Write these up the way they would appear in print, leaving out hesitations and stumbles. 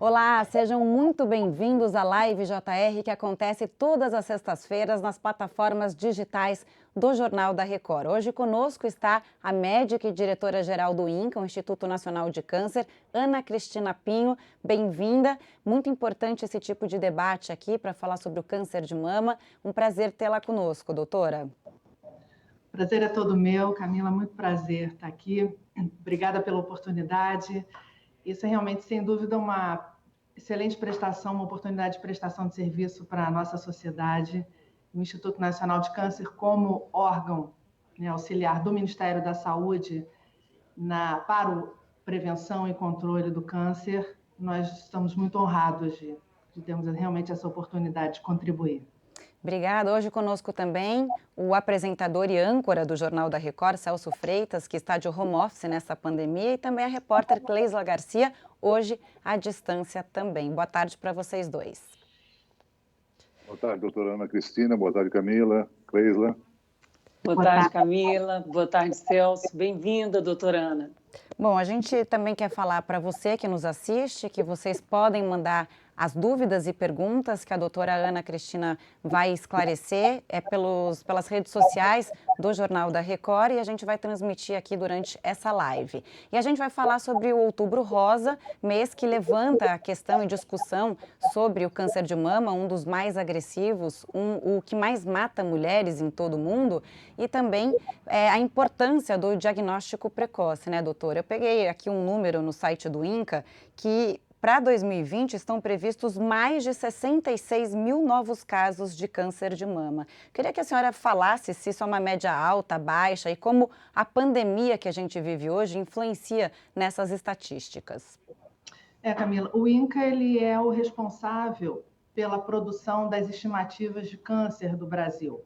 Olá, sejam muito bem-vindos à Live JR, que acontece todas as sextas-feiras nas plataformas digitais do Jornal da Record. Hoje conosco está a médica e diretora-geral do INCA, o Instituto Nacional de Câncer, Ana Cristina Pinho. Bem-vinda. Muito importante esse tipo de debate aqui para falar sobre o câncer de mama. Um prazer tê-la conosco, doutora. Prazer é todo meu, Camila, muito prazer estar aqui. Obrigada pela oportunidade. Isso é realmente, sem dúvida, uma excelente prestação, uma oportunidade de prestação de serviço para a nossa sociedade. O Instituto Nacional de Câncer, como órgão, né, auxiliar do Ministério da Saúde para a prevenção e controle do câncer, nós estamos muito honrados de termos realmente essa oportunidade de contribuir. Obrigada. Hoje conosco também o apresentador e âncora do Jornal da Record, Celso Freitas, que está de home office nessa pandemia, e também a repórter Cleisla Garcia, hoje à distância também. Boa tarde para vocês dois. Boa tarde, doutora Ana Cristina. Boa tarde, Camila. Cleisla. Boa tarde, Camila. Boa tarde, Celso. Bem-vinda, doutora Ana. Bom, a gente também quer falar para você que nos assiste que vocês podem mandar as dúvidas e perguntas que a doutora Ana Cristina vai esclarecer pelas redes sociais do Jornal da Record, e a gente vai transmitir aqui durante essa live. E a gente vai falar sobre o Outubro Rosa, mês que levanta a questão e discussão sobre o câncer de mama, um dos mais agressivos, o que mais mata mulheres em todo o mundo, e também a importância do diagnóstico precoce, né, doutora? Eu peguei aqui um número no site do INCA que para 2020 estão previstos mais de 66 mil novos casos de câncer de mama. Queria que a senhora falasse se isso é uma média alta, baixa e como a pandemia que a gente vive hoje influencia nessas estatísticas. Camila, o INCA ele é o responsável pela produção das estimativas de câncer do Brasil.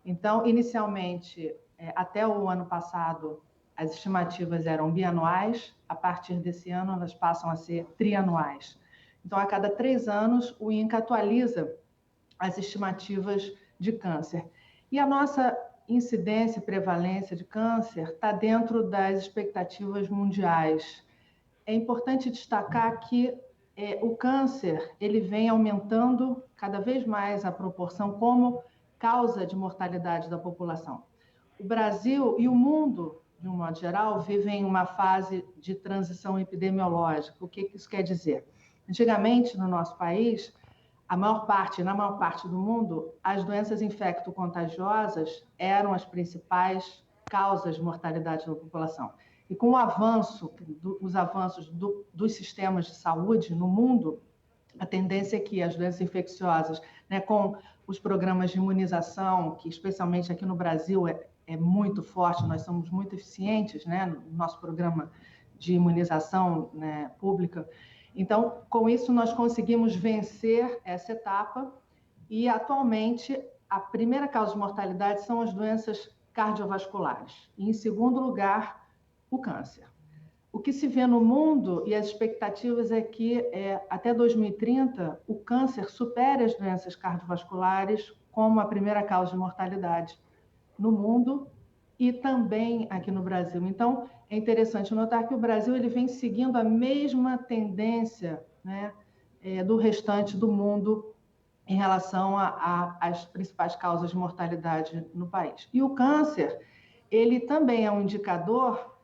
Então, inicialmente, até o ano passado, as estimativas eram bianuais, a partir desse ano elas passam a ser trianuais. Então, a cada 3 anos, o INCA atualiza as estimativas de câncer. E a nossa incidência e prevalência de câncer está dentro das expectativas mundiais. É importante destacar que o câncer ele vem aumentando cada vez mais a proporção como causa de mortalidade da população. O Brasil e o mundo, de um modo geral, vivem uma fase de transição epidemiológica. O que isso quer dizer? Antigamente, no nosso país, na maior parte do mundo, as doenças infecto-contagiosas eram as principais causas de mortalidade da população. E com os avanços dos sistemas de saúde no mundo, a tendência é que as doenças infecciosas, né, com os programas de imunização, que especialmente aqui no Brasil é muito forte, nós somos muito eficientes, né, no nosso programa de imunização, né, pública. Então, com isso, nós conseguimos vencer essa etapa e, atualmente, a primeira causa de mortalidade são as doenças cardiovasculares. E, em segundo lugar, o câncer. O que se vê no mundo e as expectativas é que até 2030 o câncer supere as doenças cardiovasculares como a primeira causa de mortalidade no mundo e também aqui no Brasil. Então, é interessante notar que o Brasil ele vem seguindo a mesma tendência, né, do restante do mundo em relação às principais causas de mortalidade no país. E o câncer, ele também é um indicador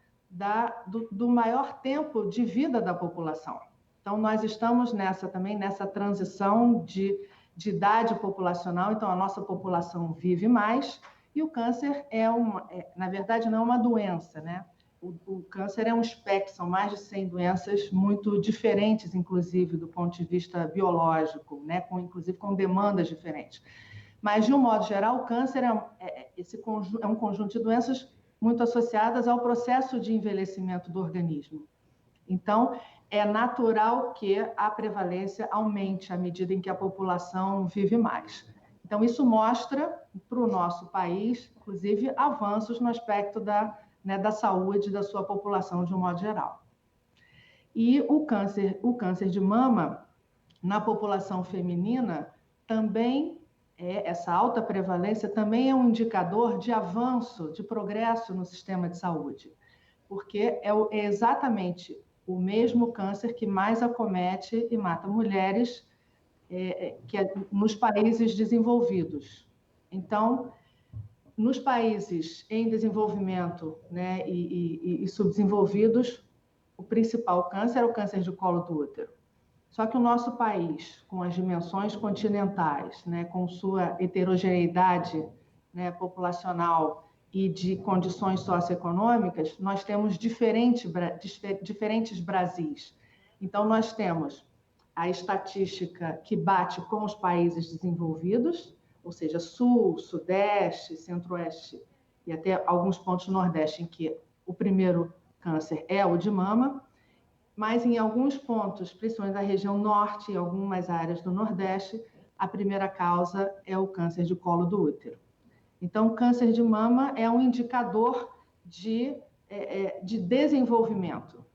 do maior tempo de vida da população. Então, nós estamos nessa transição de idade populacional, então a nossa população vive mais, e o câncer na verdade, não é uma doença, né? O câncer é um espectro, são mais de 100 doenças muito diferentes, inclusive, do ponto de vista biológico, né? Inclusive com demandas diferentes. Mas, de um modo geral, o câncer é um conjunto de doenças muito associadas ao processo de envelhecimento do organismo. Então, é natural que a prevalência aumente à medida em que a população vive mais. Então, isso mostra para o nosso país, inclusive, avanços no aspecto da saúde da sua população de um modo geral. E o câncer de mama, na população feminina, também essa alta prevalência também é um indicador de avanço, de progresso no sistema de saúde, porque é exatamente o mesmo câncer que mais acomete e mata mulheres nos países desenvolvidos. Então, nos países em desenvolvimento, né, e subdesenvolvidos, o principal câncer é o câncer de colo do útero. Só que o nosso país, com as dimensões continentais, né, com sua heterogeneidade, né, populacional e de condições socioeconômicas, nós temos diferentes Brasis. Então, nós temos a estatística que bate com os países desenvolvidos, ou seja, Sul, Sudeste, Centro-Oeste e até alguns pontos do Nordeste, em que o primeiro câncer é o de mama, mas em alguns pontos, principalmente da região Norte e algumas áreas do Nordeste, a primeira causa é o câncer de colo do útero. Então, o câncer de mama é um indicador de desenvolvimento.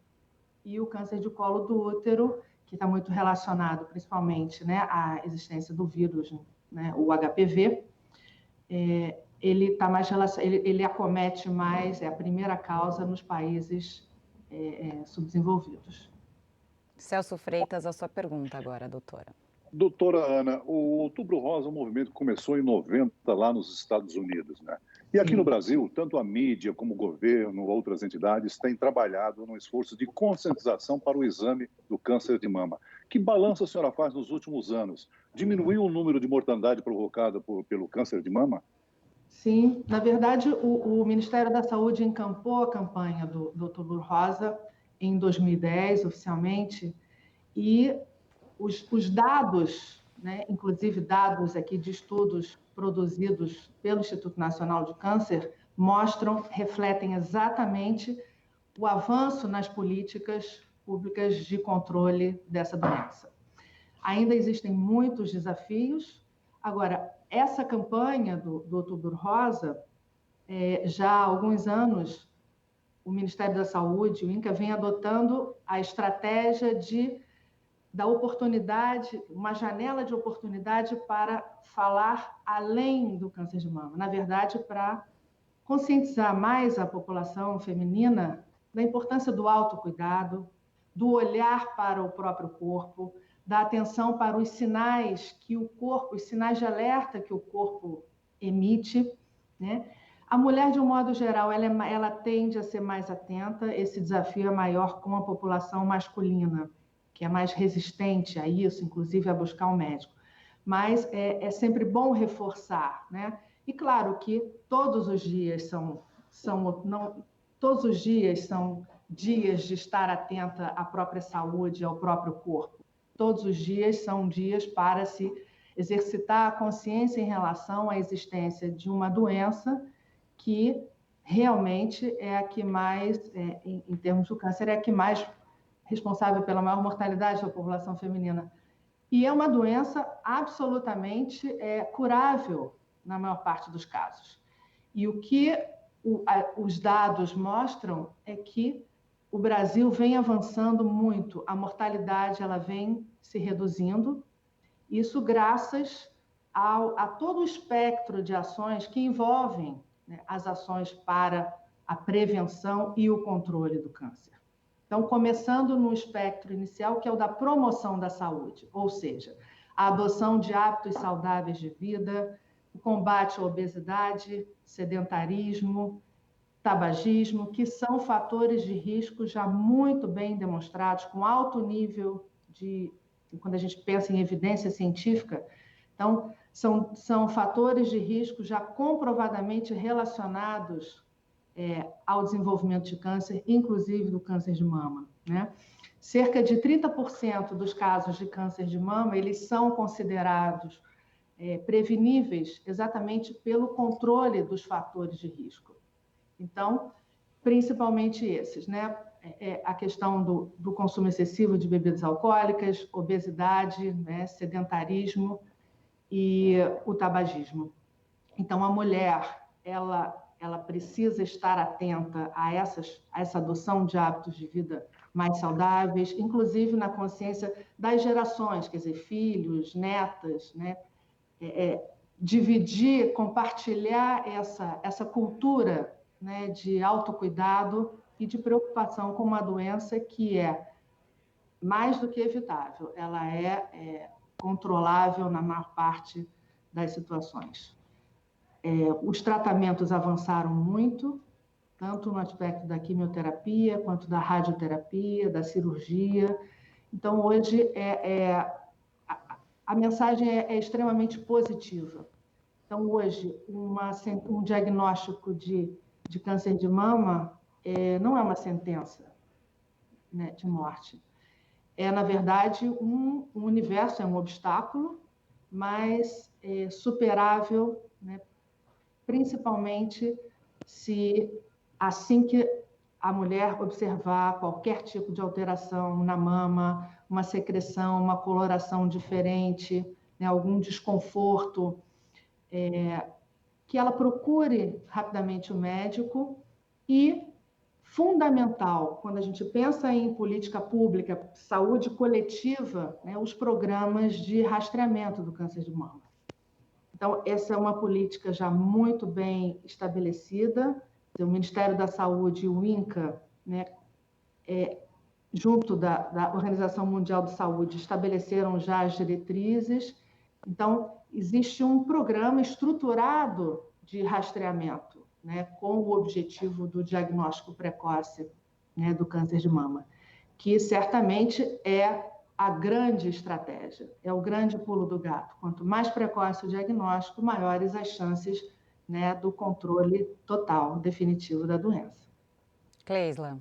E o câncer de colo do útero, que está muito relacionado, principalmente, né, à existência do vírus, né, o HPV, ele acomete mais, é a primeira causa nos países subdesenvolvidos. Celso Freitas, a sua pergunta agora, doutora. Doutora Ana, o Outubro Rosa é um movimento que começou em 90 lá nos Estados Unidos, né? E aqui no Brasil, tanto a mídia como o governo, outras entidades, têm trabalhado num esforço de conscientização para o exame do câncer de mama. Que balanço a senhora faz nos últimos anos? Diminuiu o número de mortandade provocada pelo câncer de mama? Sim, na verdade, o Ministério da Saúde encampou a campanha do Outubro Rosa em 2010, oficialmente, e os dados, né, inclusive dados aqui de estudos produzidos pelo Instituto Nacional de Câncer, refletem exatamente o avanço nas políticas públicas de controle dessa doença. Ainda existem muitos desafios. Agora, essa campanha do Outubro Rosa, já há alguns anos, o Ministério da Saúde, o INCA, vem adotando a estratégia da oportunidade, uma janela de oportunidade para falar além do câncer de mama. Na verdade, para conscientizar mais a população feminina da importância do autocuidado, do olhar para o próprio corpo, da atenção para os sinais que o corpo, os sinais de alerta que o corpo emite, né? A mulher, de um modo geral, ela tende a ser mais atenta. Esse desafio é maior com a população masculina, que é mais resistente a isso, inclusive a buscar um médico. Mas é sempre bom reforçar, né? E claro que todos os dias são dias de estar atenta à própria saúde, ao próprio corpo. Todos os dias são dias para se exercitar a consciência em relação à existência de uma doença que realmente é a que mais, em termos do câncer, é a que mais responsável pela maior mortalidade da população feminina. E é uma doença absolutamente curável na maior parte dos casos. E o que os dados mostram é que o Brasil vem avançando muito, a mortalidade ela vem se reduzindo, isso graças a todo o espectro de ações que envolvem, né, as ações para a prevenção e o controle do câncer. Então, começando no espectro inicial, que é o da promoção da saúde, ou seja, a adoção de hábitos saudáveis de vida, o combate à obesidade, sedentarismo, tabagismo, que são fatores de risco já muito bem demonstrados, com alto nível quando a gente pensa em evidência científica. Então, são fatores de risco já comprovadamente relacionados ao desenvolvimento de câncer, inclusive do câncer de mama, né? Cerca de 30% dos casos de câncer de mama, eles são considerados preveníveis exatamente pelo controle dos fatores de risco. Então, principalmente esses, né? A questão do consumo excessivo de bebidas alcoólicas, obesidade, né? Sedentarismo e o tabagismo. Então, a mulher, ela precisa estar atenta a essa adoção de hábitos de vida mais saudáveis, inclusive na consciência das gerações, quer dizer, filhos, netas, né? Dividir, compartilhar essa cultura, né, de autocuidado e de preocupação com uma doença que é mais do que evitável, ela é controlável na maior parte das situações. Os tratamentos avançaram muito, tanto no aspecto da quimioterapia, quanto da radioterapia, da cirurgia. Então, hoje, a mensagem é extremamente positiva. Então, hoje, um diagnóstico de câncer de mama não é uma sentença, né, de morte. Na verdade, um universo, um obstáculo, mas superável, né, principalmente se assim que a mulher observar qualquer tipo de alteração na mama, uma secreção, uma coloração diferente, né, algum desconforto, que ela procure rapidamente o médico. E fundamental, quando a gente pensa em política pública, saúde coletiva, né, os programas de rastreamento do câncer de mama. Então, essa é uma política já muito bem estabelecida. O Ministério da Saúde e o INCA, né, junto da Organização Mundial de Saúde, estabeleceram já as diretrizes. Então, existe um programa estruturado de rastreamento, né, com o objetivo do diagnóstico precoce, né, do câncer de mama, que certamente é a grande estratégia, é o grande pulo do gato. Quanto mais precoce o diagnóstico, maiores as chances, né, do controle total, definitivo da doença. Cleisla.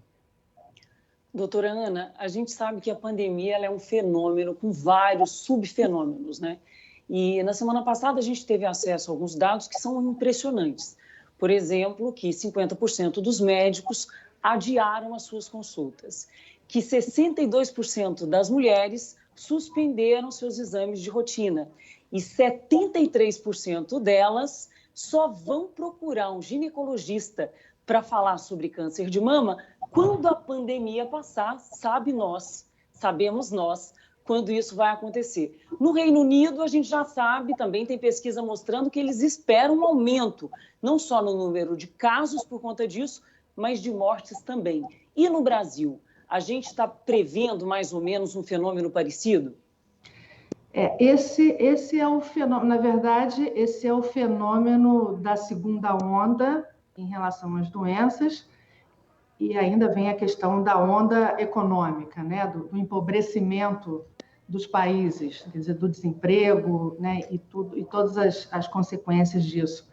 Doutora Ana, a gente sabe que a pandemia ela é um fenômeno com vários subfenômenos, né? E na semana passada a gente teve acesso a alguns dados que são impressionantes. Por exemplo, que 50% dos médicos adiaram as suas consultas, que 62% das mulheres suspenderam seus exames de rotina e 73% delas só vão procurar um ginecologista para falar sobre câncer de mama quando a pandemia passar, sabemos nós, quando isso vai acontecer. No Reino Unido, a gente já sabe, também tem pesquisa mostrando que eles esperam um aumento, não só no número de casos por conta disso, mas de mortes também. E no Brasil, a gente está prevendo mais ou menos um fenômeno parecido? Esse é o fenômeno, na verdade, esse é o fenômeno da segunda onda em relação às doenças, e ainda vem a questão da onda econômica, né, do empobrecimento dos países, quer dizer, do desemprego, né, e todas as consequências disso.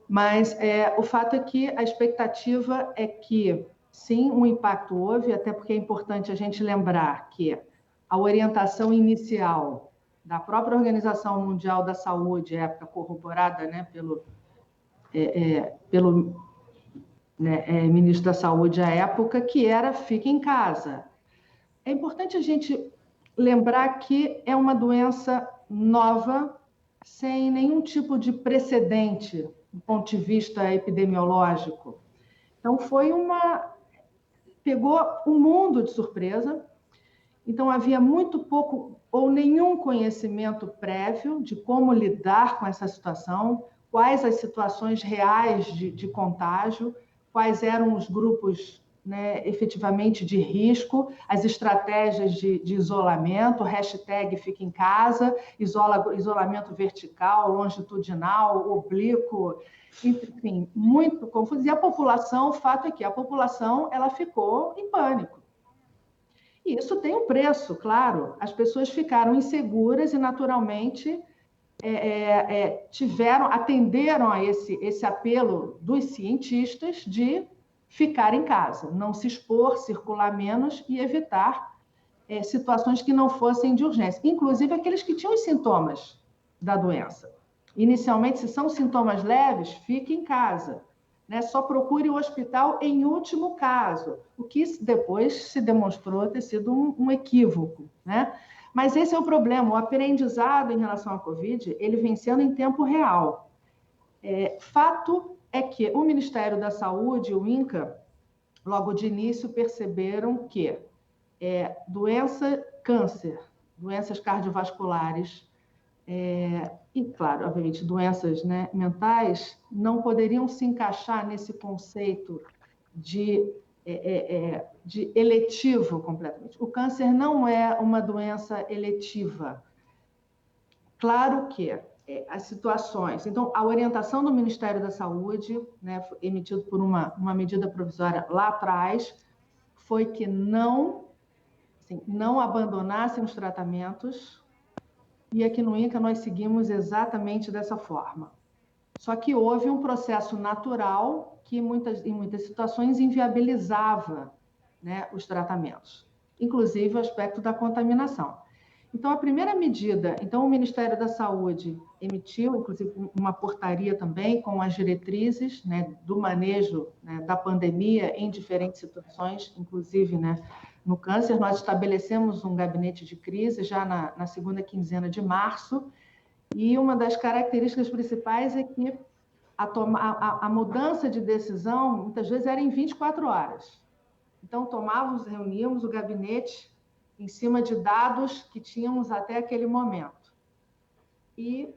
Mas o fato é que a expectativa é que, sim, um impacto houve, até porque é importante a gente lembrar que a orientação inicial da própria Organização Mundial da Saúde, época corroborada, né, pelo ministro da Saúde à época, que era fique em casa. É importante a gente lembrar que é uma doença nova, sem nenhum tipo de precedente do ponto de vista epidemiológico. Então, pegou o mundo de surpresa. Então, havia muito pouco ou nenhum conhecimento prévio de como lidar com essa situação, quais as situações reais de contágio, quais eram os grupos, né, efetivamente de risco, as estratégias de isolamento, hashtag fica em casa, isolamento vertical, longitudinal, oblíquo, enfim, muito confuso. E a população, o fato é que a população ela ficou em pânico. E isso tem um preço, claro. As pessoas ficaram inseguras e, naturalmente, atenderam a esse apelo dos cientistas de ficar em casa, não se expor, circular menos e evitar situações que não fossem de urgência, inclusive aqueles que tinham os sintomas da doença. Inicialmente, se são sintomas leves, fique em casa, né? Só procure o hospital em último caso, o que depois se demonstrou ter sido um equívoco, né? Mas esse é o problema, o aprendizado em relação à Covid, ele vem sendo em tempo real. Fato é que o Ministério da Saúde, o INCA, logo de início perceberam que câncer, doenças cardiovasculares e, claro, obviamente, doenças, né, mentais, não poderiam se encaixar nesse conceito de de eletivo completamente. O câncer não é uma doença eletiva. Claro que as situações... Então, a orientação do Ministério da Saúde, né, foi emitido por uma medida provisória lá atrás, foi que não abandonassem os tratamentos, e aqui no INCA nós seguimos exatamente dessa forma. Só que houve um processo natural que, em muitas situações, inviabilizava, né, os tratamentos, inclusive o aspecto da contaminação. Então, a primeira medida... Então, o Ministério da Saúde emitiu, inclusive, uma portaria também com as diretrizes, né, do manejo, né, da pandemia em diferentes situações, inclusive, né, no câncer. Nós estabelecemos um gabinete de crise já na segunda quinzena de março, e uma das características principais é que a mudança de decisão, muitas vezes, era em 24 horas. Então, reuníamos o gabinete em cima de dados que tínhamos até aquele momento. E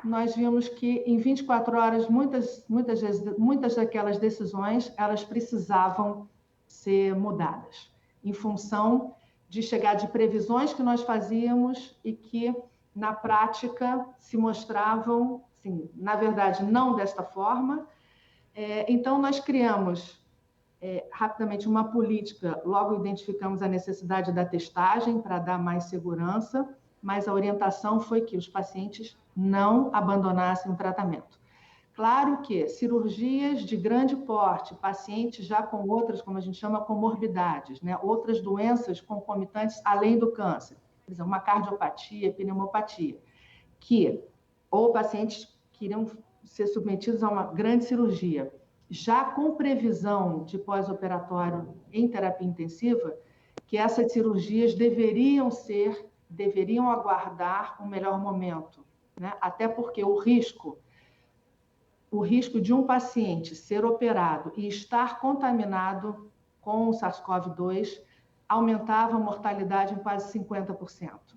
nós vimos que, em 24 horas, muitas daquelas decisões, elas precisavam ser mudadas, em função de chegar de previsões que nós fazíamos e que, na prática, se mostravam, assim, na verdade, não desta forma. Então, nós criamos rapidamente uma política, logo identificamos a necessidade da testagem para dar mais segurança, mas a orientação foi que os pacientes não abandonassem o tratamento. Claro que cirurgias de grande porte, pacientes já com outras, como a gente chama, comorbidades, né? Outras doenças concomitantes além do câncer, por exemplo, uma cardiopatia, pneumopatia, ou pacientes que iriam ser submetidos a uma grande cirurgia, já com previsão de pós-operatório em terapia intensiva, que essas cirurgias deveriam aguardar um melhor momento, né? Até porque o risco de um paciente ser operado e estar contaminado com o SARS-CoV-2 aumentava a mortalidade em quase 50%.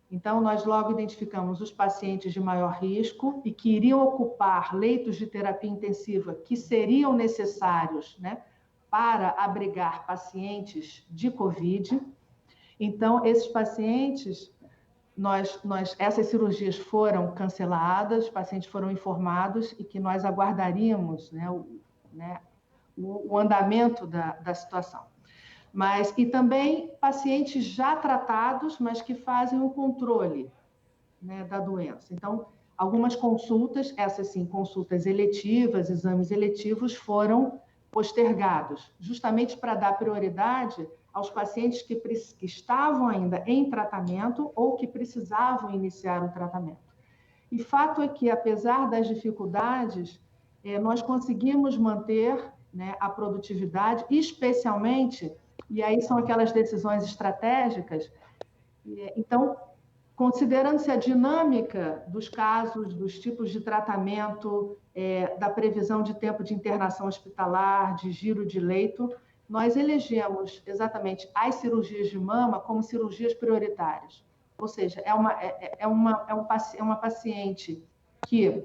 Então, nós logo identificamos os pacientes de maior risco e que iriam ocupar leitos de terapia intensiva que seriam necessários, né, para abrigar pacientes de Covid. Então, esses pacientes, essas cirurgias foram canceladas, os pacientes foram informados e que nós aguardaríamos, né, o andamento da situação. E também pacientes já tratados, mas que fazem o controle, né, da doença. Então, algumas consultas, essas sim, consultas eletivas, exames eletivos, foram postergados, justamente para dar prioridade aos pacientes que estavam ainda em tratamento ou que precisavam iniciar o tratamento. E fato é que, apesar das dificuldades, nós conseguimos manter, né, a produtividade, especialmente... E aí são aquelas decisões estratégicas. Então, considerando-se a dinâmica dos casos, dos tipos de tratamento, da previsão de tempo de internação hospitalar, de giro de leito, nós elegemos exatamente as cirurgias de mama como cirurgias prioritárias. Ou seja, é uma paciente que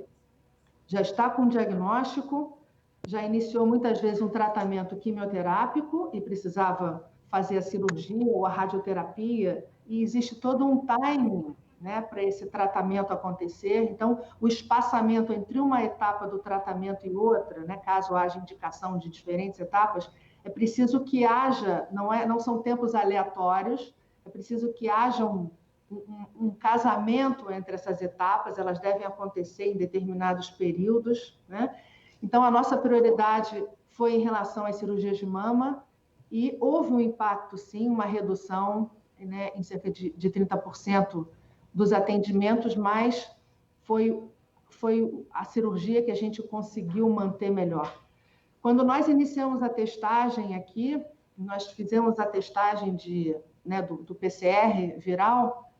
já está com diagnóstico, já iniciou muitas vezes um tratamento quimioterápico e precisava fazer a cirurgia ou a radioterapia, e existe todo um timing, né, para esse tratamento acontecer. Então, o espaçamento entre uma etapa do tratamento e outra, né, caso haja indicação de diferentes etapas, é preciso que haja, não são tempos aleatórios, é preciso que haja um casamento entre essas etapas, elas devem acontecer em determinados períodos, né? Então, a nossa prioridade foi em relação às cirurgias de mama e houve um impacto, sim, uma redução, né, em cerca de 30% dos atendimentos, mas foi a cirurgia que a gente conseguiu manter melhor. Quando nós iniciamos a testagem aqui, nós fizemos a testagem do PCR viral.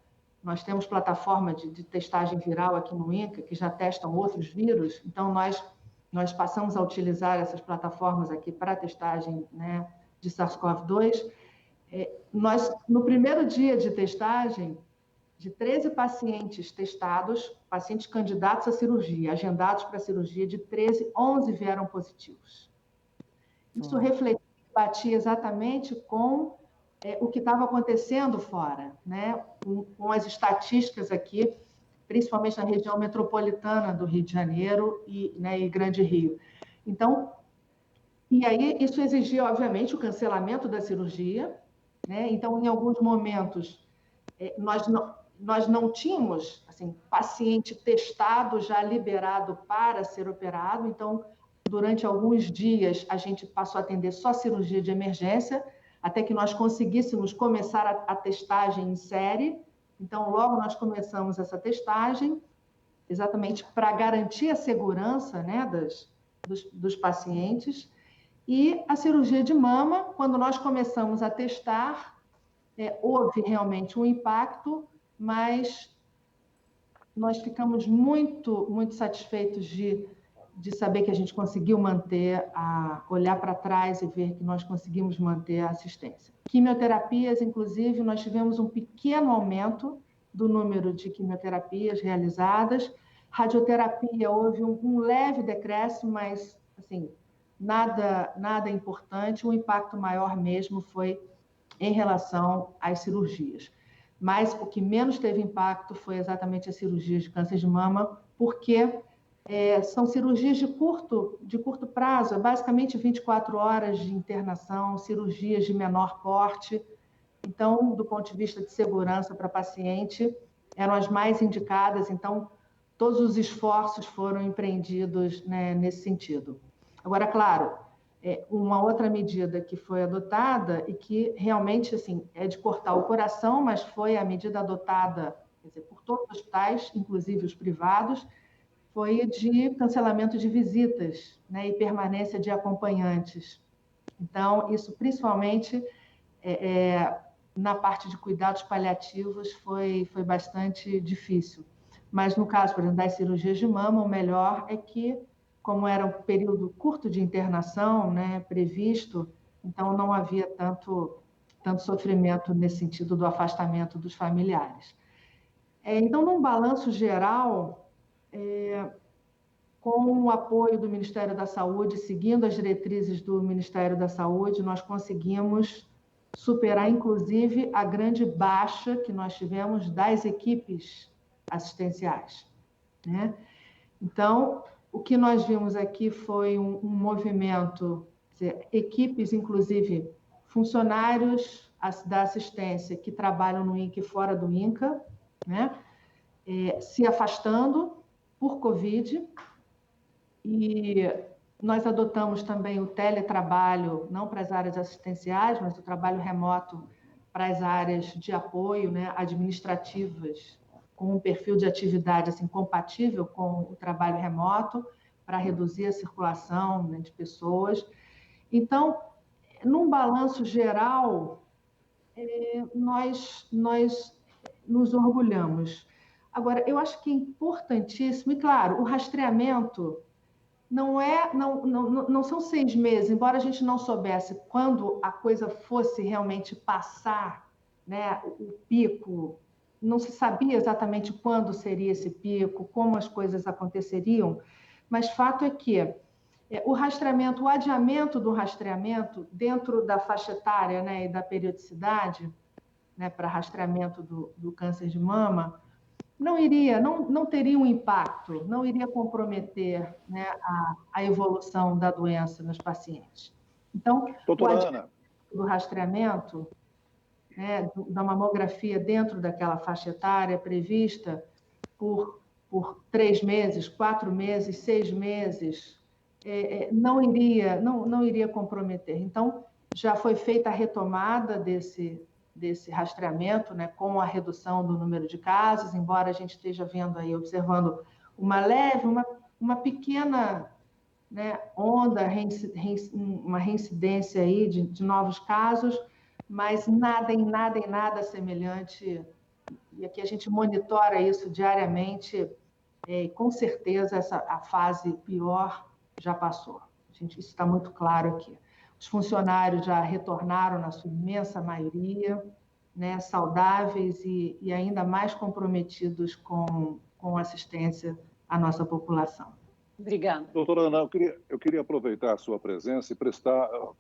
Nós temos plataforma de testagem viral aqui no INCA, que já testam outros vírus, então nós passamos a utilizar essas plataformas aqui para a testagem, né, de SARS-CoV-2. No primeiro dia de testagem, de 13 pacientes testados, pacientes candidatos à cirurgia, agendados para a cirurgia, de 13, 11 vieram positivos. Isso refletia batia exatamente com o que estava acontecendo fora, né? Com as estatísticas aqui, principalmente na região metropolitana do Rio de Janeiro e Grande Rio. Então, e aí isso exigia, obviamente, o cancelamento da cirurgia, né? Então, em alguns momentos, nós não tínhamos assim, paciente testado, já liberado para ser operado. Então, durante alguns dias, a gente passou a atender só cirurgia de emergência, até que nós conseguíssemos começar a testagem em série. Então, logo nós começamos essa testagem, exatamente para garantir a segurança, né, dos pacientes. E a cirurgia de mama, quando nós começamos a testar, houve realmente um impacto, mas nós ficamos muito, muito satisfeitos de saber que a gente conseguiu manter, olhar para trás e ver que nós conseguimos manter a assistência. Quimioterapias, inclusive, nós tivemos um pequeno aumento do número de quimioterapias realizadas. Radioterapia, houve um leve decréscimo, mas, assim, nada importante. O impacto maior mesmo foi em relação às cirurgias. Mas o que menos teve impacto foi exatamente as cirurgias de câncer de mama, porque são cirurgias de curto prazo, basicamente 24 horas de internação, cirurgias de menor porte. Então, do ponto de vista de segurança para paciente, eram as mais indicadas. Então, todos os esforços foram empreendidos, né, nesse sentido. Agora, claro, uma outra medida que foi adotada e que realmente assim, é de cortar o coração, mas foi a medida adotada, quer dizer, por todos os hospitais, inclusive os privados, foi de cancelamento de visitas, né, e permanência de acompanhantes. Então, isso principalmente na parte de cuidados paliativos foi bastante difícil. Mas no caso, por exemplo, das cirurgias de mama, o melhor é que, como era um período curto de internação, né, previsto, então não havia tanto sofrimento nesse sentido do afastamento dos familiares. Então, num balanço geral, com o apoio do Ministério da Saúde, seguindo as diretrizes do Ministério da Saúde, nós conseguimos superar, inclusive, a grande baixa que nós tivemos das equipes assistenciais, né? Então, o que nós vimos aqui foi um movimento, dizer, equipes, inclusive funcionários da assistência que trabalham no INCA e fora do INCA, né? Se afastando por Covid, e nós adotamos também o teletrabalho, não para as áreas assistenciais, mas o trabalho remoto para as áreas de apoio, né, administrativas, com um perfil de atividade assim, compatível com o trabalho remoto, para reduzir a circulação, né, de pessoas. Então, num balanço geral, nós nos orgulhamos. Agora, eu acho que é importantíssimo, e claro, o rastreamento não são 6 meses, embora a gente não soubesse quando a coisa fosse realmente passar, né, o pico, não se sabia exatamente quando seria esse pico, como as coisas aconteceriam, mas fato é que o rastreamento, o adiamento do rastreamento dentro da faixa etária, né, e da periodicidade, né, para rastreamento do câncer de mama, não teria um impacto, não iria comprometer, né, a evolução da doença nos pacientes. Então, doutora Ana, do rastreamento, né, da mamografia dentro daquela faixa etária prevista por 3 meses, 4 meses, 6 meses, não iria comprometer. Então, já foi feita a retomada desse rastreamento, né, com a redução do número de casos, embora a gente esteja vendo aí, observando uma pequena, né, onda, uma reincidência aí de novos casos, mas nada semelhante, e aqui a gente monitora isso diariamente, com certeza a fase pior já passou. Isso está muito claro aqui. Os funcionários já retornaram na sua imensa maioria, né, saudáveis e ainda mais comprometidos com assistência à nossa população. Obrigada. Doutora Ana, eu queria aproveitar a sua presença e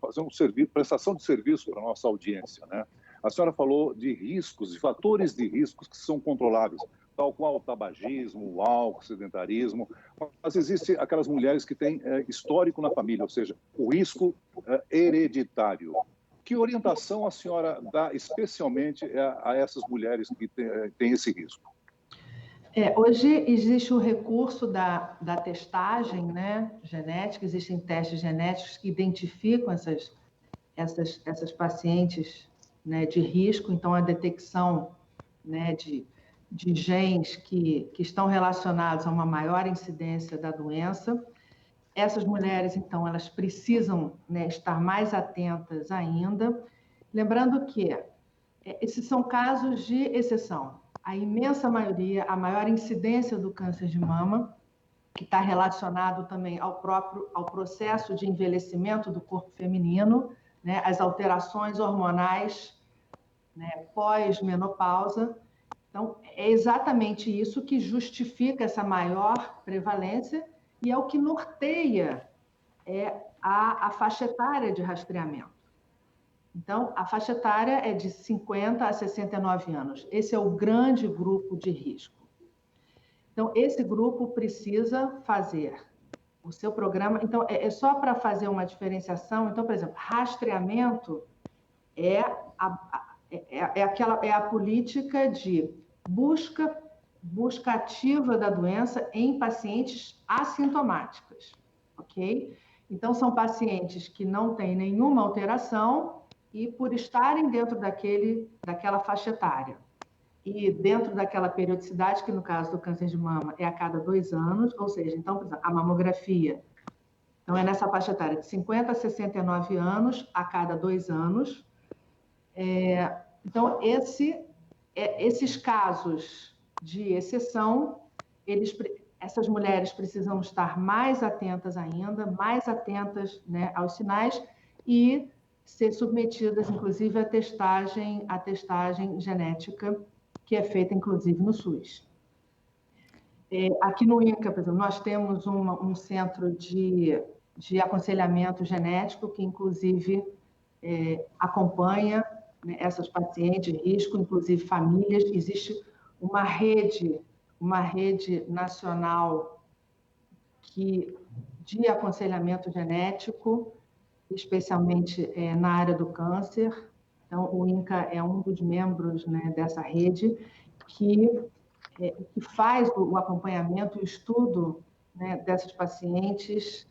fazer prestação de serviço para a nossa audiência, né? A senhora falou de riscos, de fatores de riscos que são controláveis, tal qual o tabagismo, o álcool, o sedentarismo, mas existem aquelas mulheres que têm histórico na família, ou seja, o risco hereditário. Que orientação a senhora dá especialmente a essas mulheres que têm esse risco? Hoje existe o recurso da testagem, né, genética, existem testes genéticos que identificam essas pacientes, né, de risco, então a detecção, né, de genes que estão relacionados a uma maior incidência da doença. Essas mulheres, então, elas precisam, né, estar mais atentas ainda, lembrando que esses são casos de exceção. A imensa maioria, a maior incidência do câncer de mama, que está relacionado também ao processo de envelhecimento do corpo feminino, né, as alterações hormonais, né, pós-menopausa. Então, é exatamente isso que justifica essa maior prevalência e é o que norteia a faixa etária de rastreamento. Então, a faixa etária é de 50 a 69 anos. Esse é o grande grupo de risco. Então, esse grupo precisa fazer o seu programa. Então, é só para fazer uma diferenciação. Então, por exemplo, rastreamento é a política de busca ativa da doença em pacientes assintomáticas, ok? Então, são pacientes que não têm nenhuma alteração e por estarem dentro daquela faixa etária e dentro daquela periodicidade, que no caso do câncer de mama é a cada 2 anos, ou seja, então, por exemplo, a mamografia, então é nessa faixa etária de 50 a 69 anos, a cada 2 anos. Então, esses casos de exceção, essas mulheres precisam estar mais atentas ainda, mais atentas, né, aos sinais e ser submetidas, inclusive, à testagem genética, que é feita, inclusive, no SUS. Aqui no INCA, por exemplo, nós temos um centro de aconselhamento genético que, inclusive, acompanha, né, essas pacientes de risco, inclusive famílias. Existe uma rede nacional de aconselhamento genético, especialmente na área do câncer. Então, o INCA é um dos membros, né, dessa rede que faz o acompanhamento e o estudo, né, dessas pacientes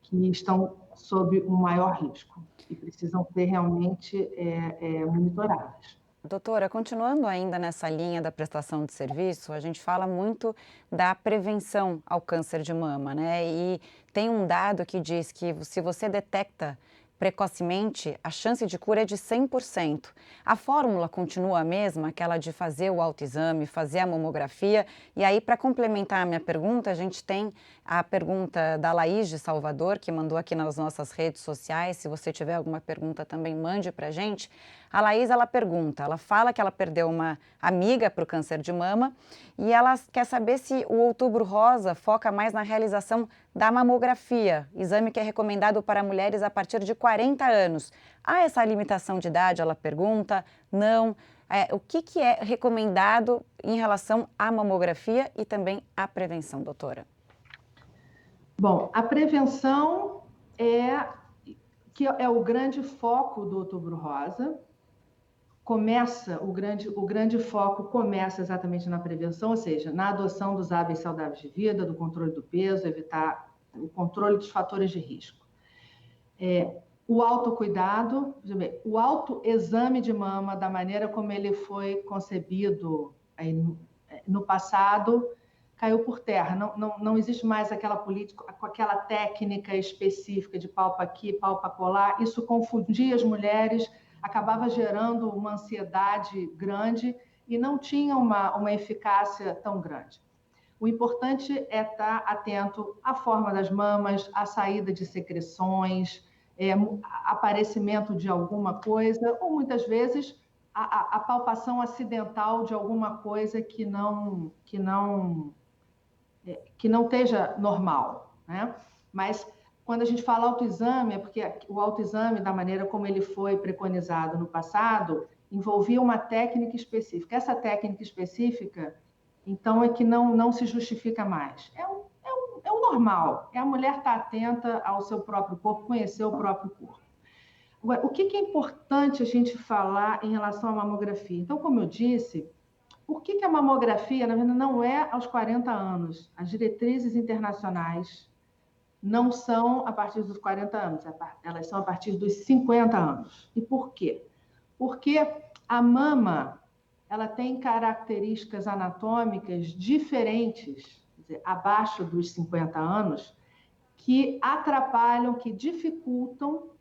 que estão sob um maior risco e precisam ser realmente monitoradas. Doutora, continuando ainda nessa linha da prestação de serviço, a gente fala muito da prevenção ao câncer de mama, né? E tem um dado que diz que se você detecta precocemente, a chance de cura é de 100%. A fórmula continua a mesma, aquela de fazer o autoexame, fazer a mamografia. E aí, para complementar a minha pergunta, a gente tem a pergunta da Laís de Salvador, que mandou aqui nas nossas redes sociais. Se você tiver alguma pergunta, também mande para a gente. A Laís, ela fala que ela perdeu uma amiga para o câncer de mama e ela quer saber se o Outubro Rosa foca mais na realização da mamografia, exame que é recomendado para mulheres a partir de 40 anos. Há essa limitação de idade, ela pergunta? Não. O que é recomendado em relação à mamografia e também à prevenção, doutora? Bom, a prevenção é o grande foco do Outubro Rosa. O grande foco começa exatamente na prevenção, ou seja, na adoção dos hábitos saudáveis de vida, do controle do peso, evitar o controle dos fatores de risco. O autocuidado, o autoexame de mama, da maneira como ele foi concebido no passado, caiu por terra. Não existe mais aquela política, com aquela técnica específica de palpa aqui, palpa colar. Isso confundia as mulheres, acabava gerando uma ansiedade grande e não tinha uma eficácia tão grande. O importante é estar atento à forma das mamas, à saída de secreções, aparecimento de alguma coisa, ou muitas vezes a palpação acidental de alguma coisa que não esteja normal. né? Mas quando a gente fala autoexame, é porque o autoexame, da maneira como ele foi preconizado no passado, envolvia uma técnica específica. Essa técnica específica, então, é que não se justifica mais. É o normal, é a mulher estar atenta ao seu próprio corpo, conhecer o próprio corpo. Agora, o que é importante a gente falar em relação à mamografia? Então, como eu disse, por que a mamografia, na verdade, não é aos 40 anos? As diretrizes internacionais não são a partir dos 40 anos, elas são a partir dos 50 anos. E por quê? Porque a mama, ela tem características anatômicas diferentes, quer dizer, abaixo dos 50 anos, que atrapalham, que dificultam,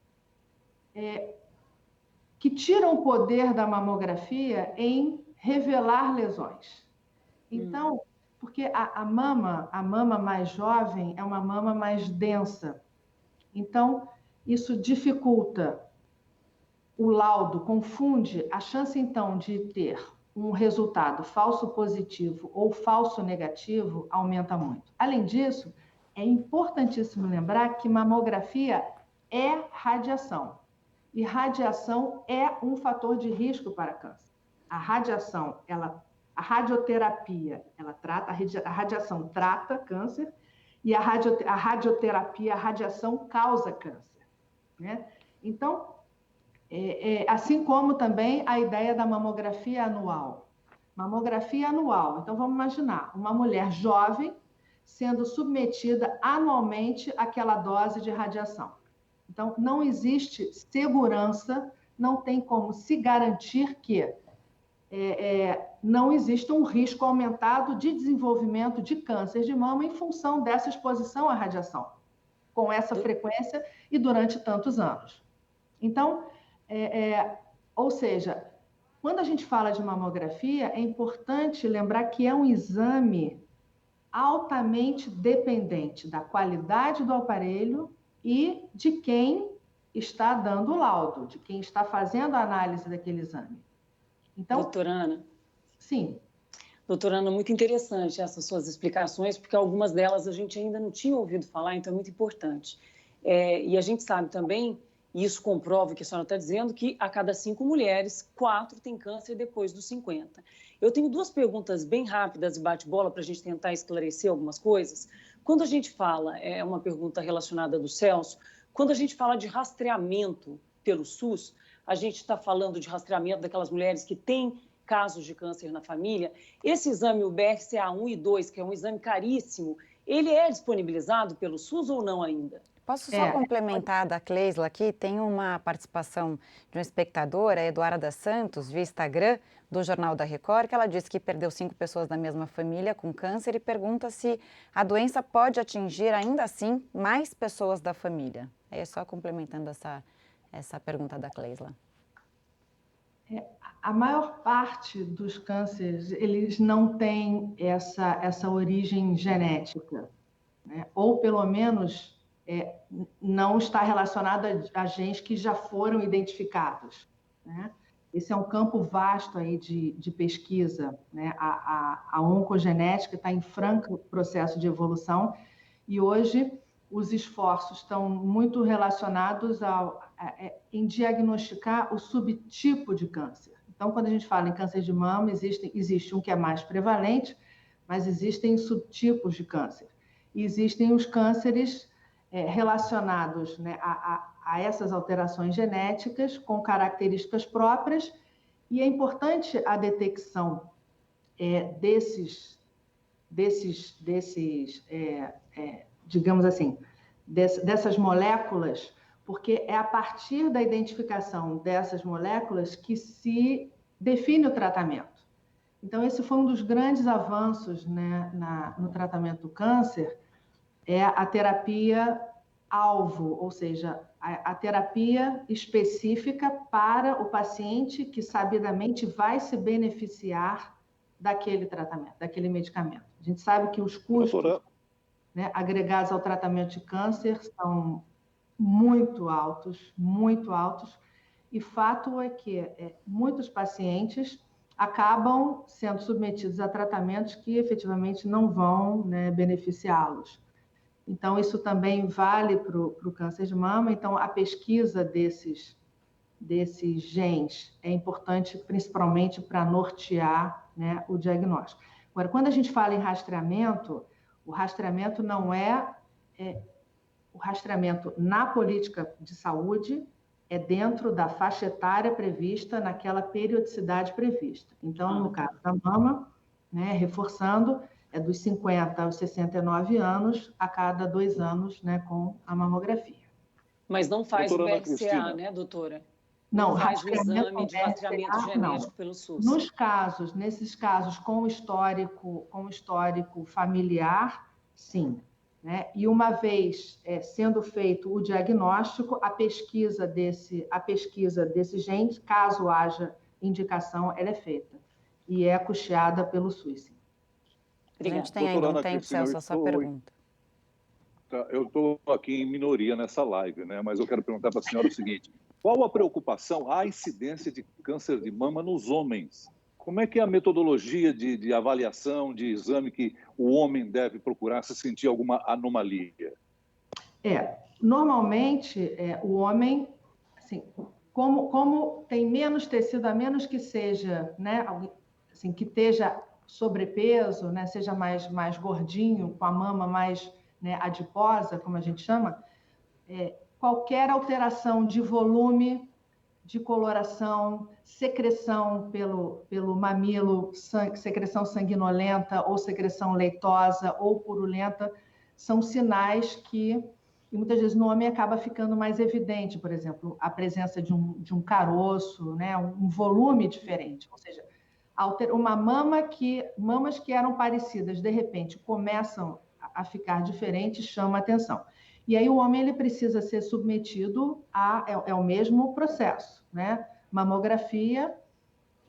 que tiram o poder da mamografia em revelar lesões. Então, porque a mama mais jovem é uma mama mais densa. Então, isso dificulta o laudo, confunde a chance, então, de ter um resultado falso positivo ou falso negativo aumenta muito. Além disso, é importantíssimo lembrar que mamografia é radiação. E radiação é um fator de risco para câncer. A radiação, a radioterapia, a radiação trata câncer e a radioterapia, a radiação causa câncer, né? Então, assim como também a ideia da mamografia anual. Mamografia anual. Então, vamos imaginar uma mulher jovem sendo submetida anualmente àquela dose de radiação. Então, não existe segurança, não tem como se garantir que não existe um risco aumentado de desenvolvimento de câncer de mama em função dessa exposição à radiação, com essa frequência e durante tantos anos. Então, ou seja, quando a gente fala de mamografia, é importante lembrar que é um exame altamente dependente da qualidade do aparelho e de quem está dando o laudo, de quem está fazendo a análise daquele exame. Então, doutora Ana. Sim. Doutora Ana, muito interessante essas suas explicações, porque algumas delas a gente ainda não tinha ouvido falar, então é muito importante. E a gente sabe também, e isso comprova o que a senhora está dizendo, que a cada 5 mulheres, 4 têm câncer depois dos 50. Eu tenho 2 perguntas bem rápidas de bate-bola para a gente tentar esclarecer algumas coisas. Quando a gente fala, é uma pergunta relacionada do Celso, quando a gente fala de rastreamento pelo SUS, a gente está falando de rastreamento daquelas mulheres que têm casos de câncer na família. Esse exame, o BRCA1 e 2, que é um exame caríssimo, ele é disponibilizado pelo SUS ou não ainda? Posso só complementar da Cleisla aqui? Tem uma participação de uma espectadora, a Eduarda Santos, via Instagram, do Jornal da Record, que ela disse que perdeu 5 pessoas da mesma família com câncer e pergunta se a doença pode atingir, ainda assim, mais pessoas da família. É só complementando essa pergunta da Cleisla. A maior parte dos cânceres, eles não têm essa origem genética, né? Ou pelo menos não está relacionado a genes que já foram identificados, né? Esse é um campo vasto aí de pesquisa, né? A oncogenética está em franco processo de evolução e hoje os esforços estão muito relacionados em diagnosticar o subtipo de câncer. Então, quando a gente fala em câncer de mama, existe um que é mais prevalente, mas existem subtipos de câncer. E existem os cânceres relacionados, né, a essas alterações genéticas com características próprias, e é importante a detecção digamos assim, dessas moléculas, porque é a partir da identificação dessas moléculas que se define o tratamento. Então, esse foi um dos grandes avanços, né, no tratamento do câncer, é a terapia alvo, ou seja, a terapia específica para o paciente que sabidamente vai se beneficiar daquele tratamento, daquele medicamento. A gente sabe que os custos, né, agregados ao tratamento de câncer são muito altos, e fato é que muitos pacientes acabam sendo submetidos a tratamentos que efetivamente não vão, né, beneficiá-los. Então, isso também vale para o câncer de mama. Então, a pesquisa desses genes é importante, principalmente para nortear, né, o diagnóstico. Agora, quando a gente fala em rastreamento, o rastreamento não o rastreamento na política de saúde é dentro da faixa etária prevista naquela periodicidade prevista. Então, no caso da mama, né, reforçando, é dos 50 aos 69 anos, a cada 2 anos, né, com a mamografia. Mas não faz o Doutora Ana PSA, Cristina. né, doutora? Não, faz o exame de PSA, rastreamento genético não. pelo SUS. Nesses casos com histórico familiar, sim. Né? E uma vez sendo feito o diagnóstico, a pesquisa desse gene, caso haja indicação, ela é feita. E é custeada pelo SUS. A gente tem ainda um tempo, Celso, a sua pergunta. Eu estou aqui em minoria nessa live, né? Mas eu quero perguntar para a senhora o seguinte: qual a preocupação, a incidência de câncer de mama nos homens? Como é que é a metodologia de avaliação, de exame que o homem deve procurar se sentir alguma anomalia? Normalmente, o homem, assim, como tem menos tecido, a menos que seja, né, assim, que esteja sobrepeso, né, seja mais gordinho, com a mama mais, né, adiposa, como a gente chama, qualquer alteração de volume, de coloração, secreção pelo mamilo, secreção sanguinolenta ou secreção leitosa ou purulenta, são sinais que muitas vezes no homem acaba ficando mais evidente, por exemplo, a presença de um caroço, né, um volume diferente, ou seja, mamas que eram parecidas, de repente, começam a ficar diferentes, chama atenção. E aí o homem ele precisa ser submetido é o mesmo processo, né? Mamografia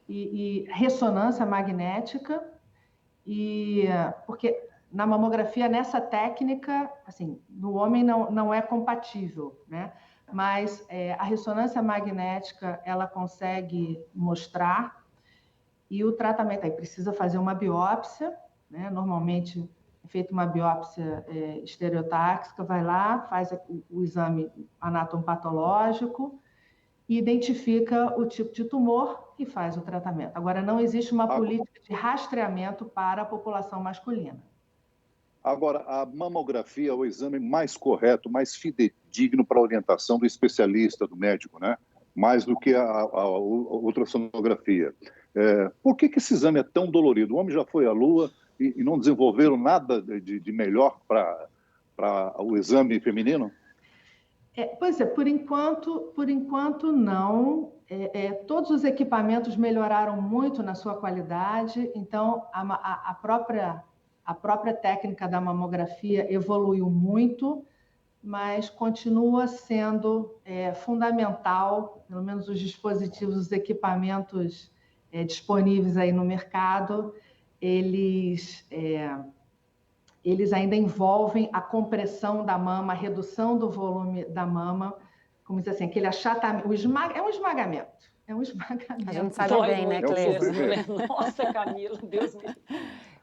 e ressonância magnética, porque na mamografia, nessa técnica, assim, no homem não é compatível, né? Mas a ressonância magnética, ela consegue mostrar, e o tratamento aí precisa fazer uma biópsia, né? Normalmente é feita uma biópsia estereotáxica, vai lá, faz o exame anatomopatológico, identifica o tipo de tumor e faz o tratamento. Agora, não existe uma política de rastreamento para a população masculina. Agora, a mamografia é o exame mais correto, mais fidedigno para a orientação do especialista, do médico, né? Mais do que a ultrassonografia. Por que esse exame é tão dolorido? O homem já foi à Lua e não desenvolveram nada de melhor para o exame feminino? Pois é, por enquanto não. Todos os equipamentos melhoraram muito na sua qualidade, então a própria técnica da mamografia evoluiu muito, mas continua sendo fundamental, pelo menos os dispositivos, os equipamentos disponíveis aí no mercado, eles ainda envolvem a compressão da mama, a redução do volume da mama, como diz assim, aquele achatamento, é um esmagamento. É um esmagamento. A gente sabe bem, né, Cleisa? Nossa, Camila, Deus me...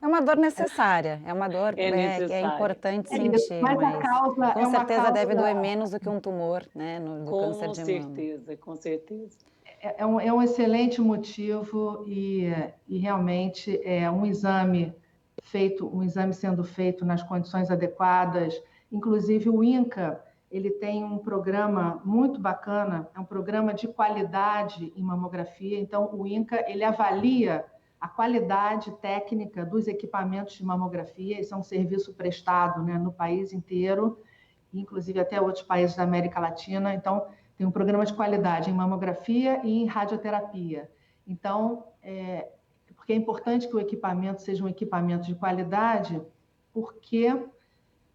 É uma dor necessária, é uma dor que é importante sentir, mas a causa com certeza deve doer menos do que um tumor, né, do câncer de mama. Com certeza. É um excelente motivo e realmente é um exame sendo feito nas condições adequadas. Inclusive o INCA, ele tem um programa muito bacana, é um programa de qualidade em mamografia. Então o INCA, ele avalia a qualidade técnica dos equipamentos de mamografia. Isso é um serviço prestado, né, no país inteiro, inclusive até outros países da América Latina. Então tem um programa de qualidade em mamografia e em radioterapia. Então, porque é importante que o equipamento seja um equipamento de qualidade, porque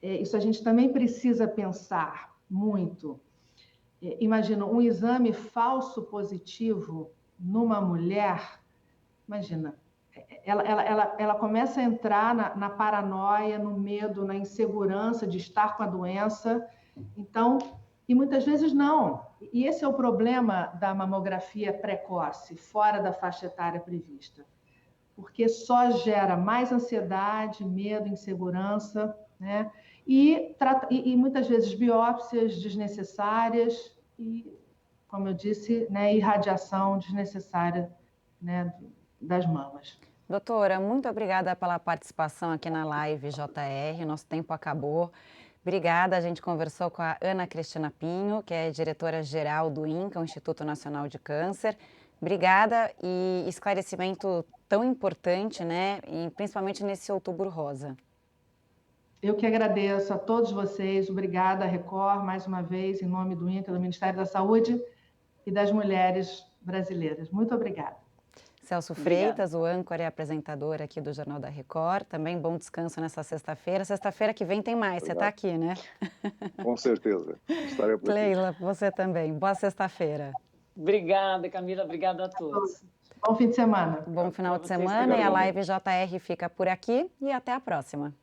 isso a gente também precisa pensar muito. Imagina, um exame falso positivo numa mulher, imagina, ela começa a entrar na paranoia, no medo, na insegurança de estar com a doença. Então, e muitas vezes não. E esse é o problema da mamografia precoce, fora da faixa etária prevista. Porque só gera mais ansiedade, medo, insegurança, né? e muitas vezes biópsias desnecessárias e, como eu disse, né, irradiação desnecessária, né, das mamas. Doutora, muito obrigada pela participação aqui na live JR, nosso tempo acabou. Obrigada, a gente conversou com a Ana Cristina Pinho, que é diretora-geral do INCA, o Instituto Nacional de Câncer. Obrigada e esclarecimento tão importante, né, e principalmente nesse Outubro Rosa. Eu que agradeço a todos vocês, obrigada Record, mais uma vez, em nome do INCA, do Ministério da Saúde e das mulheres brasileiras. Muito obrigada. Celso Freitas, o âncora e apresentador aqui do Jornal da Record. Também bom descanso nessa sexta-feira. Sexta-feira que vem tem mais, você está aqui, né? Com certeza, estarei por aqui. Leila, você também. Boa sexta-feira. Obrigada, Camila, obrigada a todos. Bom fim de semana. Bom final de semana e a live JR fica por aqui e até a próxima.